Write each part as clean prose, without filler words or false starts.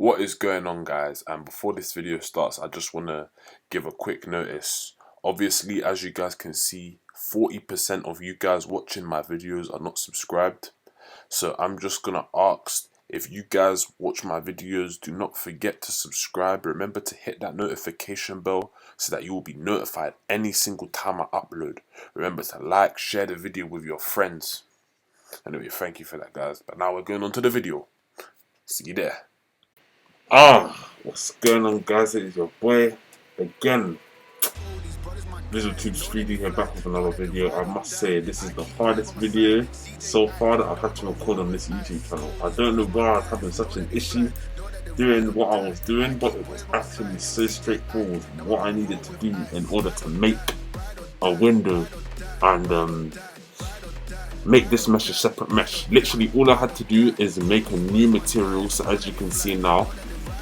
What is going on, guys? And before this video starts, I just want to give a quick notice. Obviously, as you guys can see, 40% of you guys watching my videos are not subscribed. So I'm just gonna ask, if you guys watch my videos, do not forget to subscribe. Remember to hit that notification bell so that you will be notified any single time I upload. Remember to like, share the video with your friends. Anyway, thank you for that, guys. But now we're going on to the video. See you there. What's going on, guys? It is your boy again, Visual Tubes 3D here, back with another video. I must say, this is the hardest video so far that I've had to record on this YouTube channel. I don't know why I was having such an issue doing what I was doing, but it was actually so straightforward what I needed to do in order to make a window and make this mesh a separate mesh. Literally all I had to do is make a new material. So as you can see now,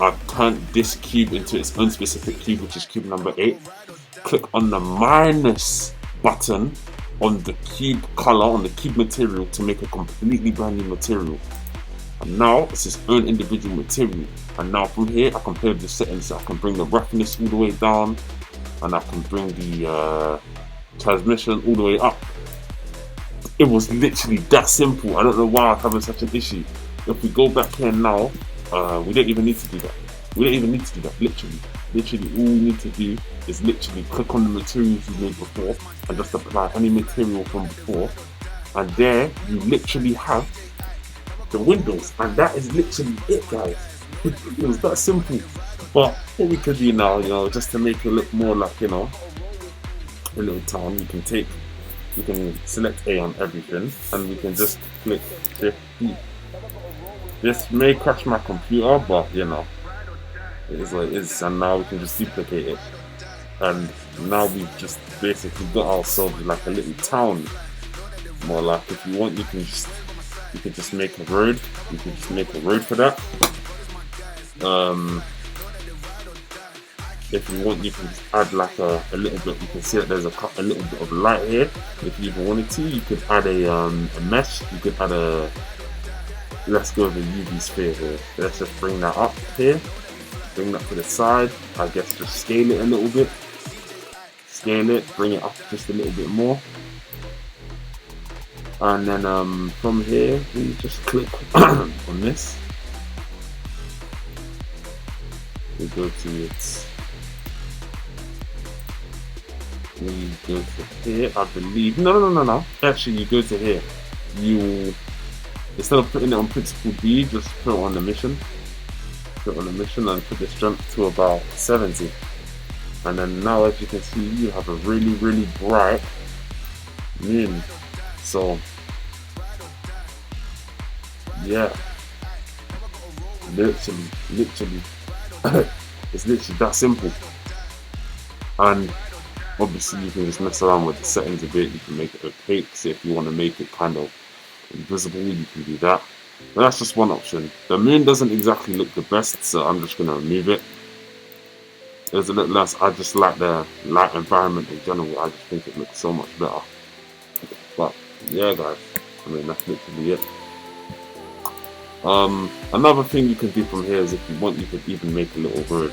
I've turned this cube into its own specific cube, which is cube number 8. Click on the minus button on the cube color, on the cube material, to make a completely brand new material. And now it's its own individual material. And now from here I can play with the settings. So I can bring the roughness all the way down, and I can bring the transmission all the way up. It was literally that simple. I don't know why I was having such an issue. If we go back here now, we don't even need to do that. We don't even need to do that. Literally all we need to do is literally click on the materials you made before and just apply any material from before, and there you literally have the windows, and that is literally it, guys. It was that simple. But what we could do now, just to make it look more like, a little town, you can select A on everything, and we can just click 50. This may crash my computer, but it is what it is. And now we can just duplicate it, and now we've just basically got ourselves like a little town. More like, if you want, you can just make a road. You can just make a road for that. If you want, you can just add like a little bit. You can see that there's a little bit of light here. If you even wanted to, you could add a mesh. You could add a. Let's go with a UV sphere here. Let's just bring that up here. Bring that to the side. I guess just scale it a little bit. Scale it. Bring it up just a little bit more. And then from here, we just click on this. We go to its. We go to here, I believe. No. Actually, you go to here. You, instead of putting it on principal B, just put it on the mission. Put it on the mission and put the strength to about 70. And then now, as you can see, you have a really, really bright moon. So, yeah. Literally. It's literally that simple. And obviously you can just mess around with the settings a bit. You can make it opaque, so if you want to make it kind of invisible, you can do that. But that's just one option. The moon doesn't exactly look the best, so I'm just going to remove it. There's a little less. I just like the light environment in general. I just think it looks so much better. But yeah, guys, that's literally it. Another thing you can do from here is, if you want, you could even make a little road.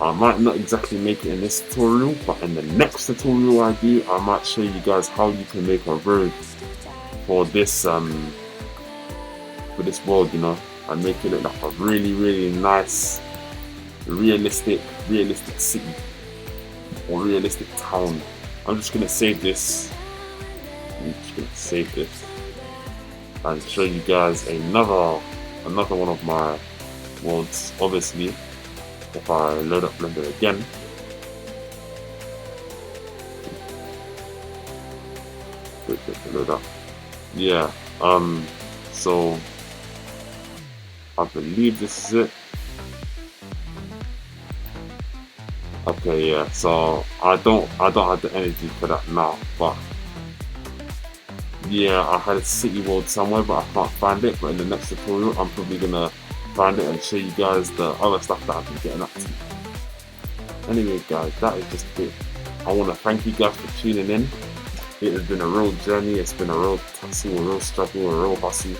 I might not exactly make it in this tutorial, but in the next tutorial I do, I might show you guys how you can make a road for this world, and make it look like a really, really nice, realistic city or realistic town. I'm just gonna save this. And show you guys another one of my worlds. Obviously, if I load up Blender again, wait to load up. Yeah. So I believe this is it. Okay. Yeah. So I don't have the energy for that now, but. Yeah, I had a city world somewhere, but I can't find it. But in the next tutorial, I'm probably gonna find it and show you guys the other stuff that I've been getting up to. Anyway, guys, that is just it. I want to thank you guys for tuning in. It has been a real journey. It's been a real tussle, a real struggle, a real hustle.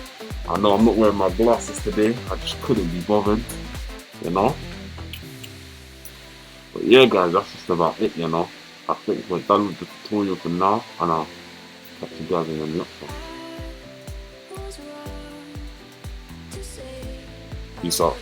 I know I'm not wearing my glasses today. I just couldn't be bothered. you know. But yeah, guys, that's just about it, you know. I think we're done with the tutorial for now, and I'll catch you guys in the next one. Peace out.